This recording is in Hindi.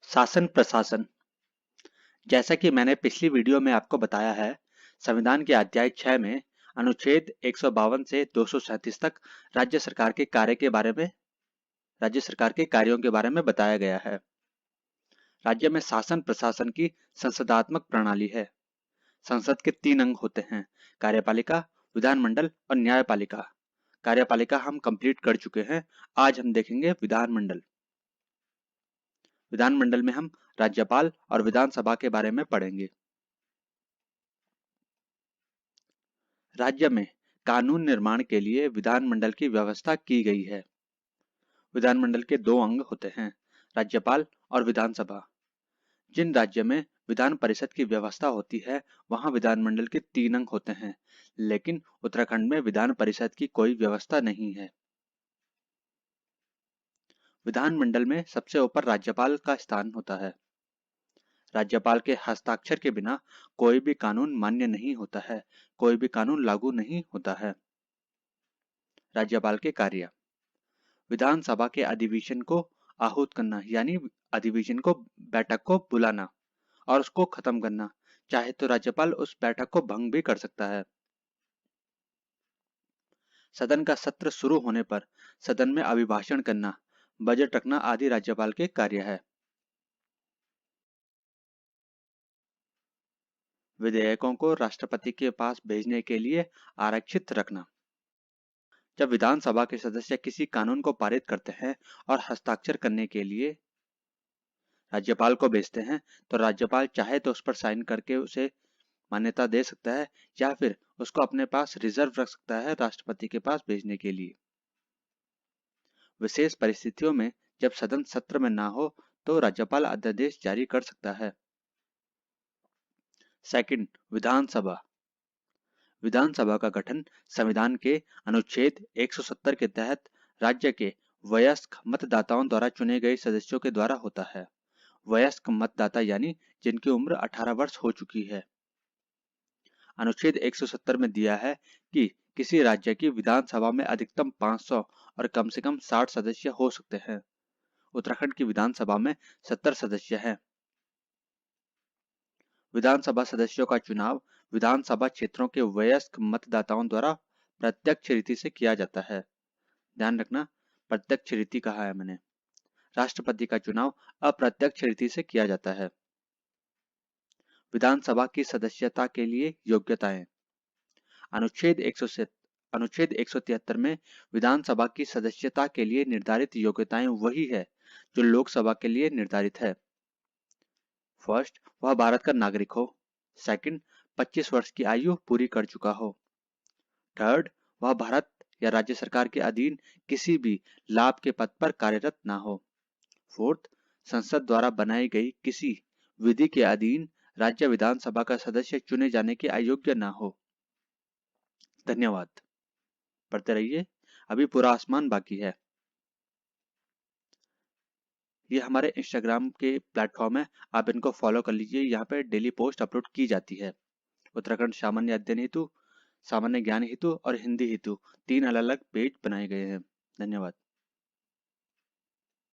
शासन प्रशासन। जैसा कि मैंने पिछली वीडियो में आपको बताया है, संविधान के अध्याय 6 में अनुच्छेद 152 से 237 तक राज्य सरकार के कार्यों के बारे में बताया गया है। राज्य में शासन प्रशासन की संसदात्मक प्रणाली है। संसद के 3 अंग होते हैं: कार्यपालिका, विधानमंडल और न्यायपालिका। कार्यपालिका हम कंप्लीट कर चुके हैं। आज हम देखेंगे विधानमंडल। विधानमंडल में हम राज्यपाल और विधानसभा के बारे में पढ़ेंगे। राज्य में कानून निर्माण के लिए विधानमंडल की व्यवस्था की गई है। विधानमंडल के 2 अंग होते हैं: राज्यपाल और विधानसभा। जिन राज्य में विधान परिषद की व्यवस्था होती है, वहां विधानमंडल के 3 अंग होते हैं, लेकिन उत्तराखंड में विधान परिषद की कोई व्यवस्था नहीं है। विधानमंडल में सबसे ऊपर राज्यपाल का स्थान होता है। राज्यपाल के हस्ताक्षर के बिना कोई भी कानून मान्य नहीं होता है, कोई भी कानून लागू नहीं होता है। राज्यपाल के कार्य: विधानसभा के अधिवेशन को आहूत करना, यानी अधिवेशन को बैठक को बुलाना और उसको खत्म करना। चाहे तो राज्यपाल उस बैठक को भंग भी कर सकता है। सदन का सत्र शुरू होने पर सदन में अभिभाषण करना, बजट रखना आदि राज्यपाल के कार्य है। विधेयकों को राष्ट्रपति के पास भेजने के लिए आरक्षित रखना। जब विधानसभा के सदस्य किसी कानून को पारित करते हैं और हस्ताक्षर करने के लिए राज्यपाल को भेजते हैं, तो राज्यपाल चाहे तो उस पर साइन करके उसे मान्यता दे सकता है या फिर उसको अपने पास रिजर्व रख सकता है राष्ट्रपति के पास भेजने के लिए। विशेष परिस्थितियों में जब सदन सत्र में ना हो तो राज्यपाल अध्यादेश जारी कर सकता है। सेकंड, विधानसभा। विधानसभा का गठन संविधान के अनुच्छेद 170 के तहत राज्य के वयस्क मतदाताओं द्वारा चुने गए सदस्यों के द्वारा होता है। वयस्क मतदाता यानी जिनकी उम्र 18 वर्ष हो चुकी है। अनुच्छेद 170 में दिया है कि किसी राज्य की विधानसभा में अधिकतम 500 और कम से कम 60 सदस्य हो सकते हैं। उत्तराखंड की विधानसभा में 70 सदस्य हैं। विधानसभा सदस्यों का चुनाव विधानसभा क्षेत्रों के वयस्क मतदाताओं द्वारा प्रत्यक्ष रीति से किया जाता है। ध्यान रखना, प्रत्यक्ष रीति कहा है मैंने। राष्ट्रपति का चुनाव अप्रत्यक्ष रीति से किया जाता है। विधानसभा की सदस्यता के लिए योग्यताएं: अनुच्छेद 173 में विधानसभा की सदस्यता के लिए निर्धारित योग्यताएं वही है जो लोकसभा के लिए निर्धारित है। फर्स्ट, वह भारत का नागरिक हो। सेकंड, 25 वर्ष की आयु पूरी कर चुका हो। थर्ड, वह भारत या राज्य सरकार के अधीन किसी भी लाभ के पद पर कार्यरत ना हो। फोर्थ, संसद द्वारा बनाई गई किसी विधि के अधीन राज्य विधानसभा का सदस्य चुने जाने के अयोग्य ना हो। धन्यवाद। पढ़ते रहिए, अभी पूरा आसमान बाकी है। ये हमारे इंस्टाग्राम के प्लेटफॉर्म है, आप इनको फॉलो कर लीजिए। यहाँ पे डेली पोस्ट अपलोड की जाती है। उत्तराखंड सामान्य अध्ययन हेतु, सामान्य ज्ञान हेतु और हिंदी हेतु 3 अलग अलग पेज बनाए गए हैं। धन्यवाद।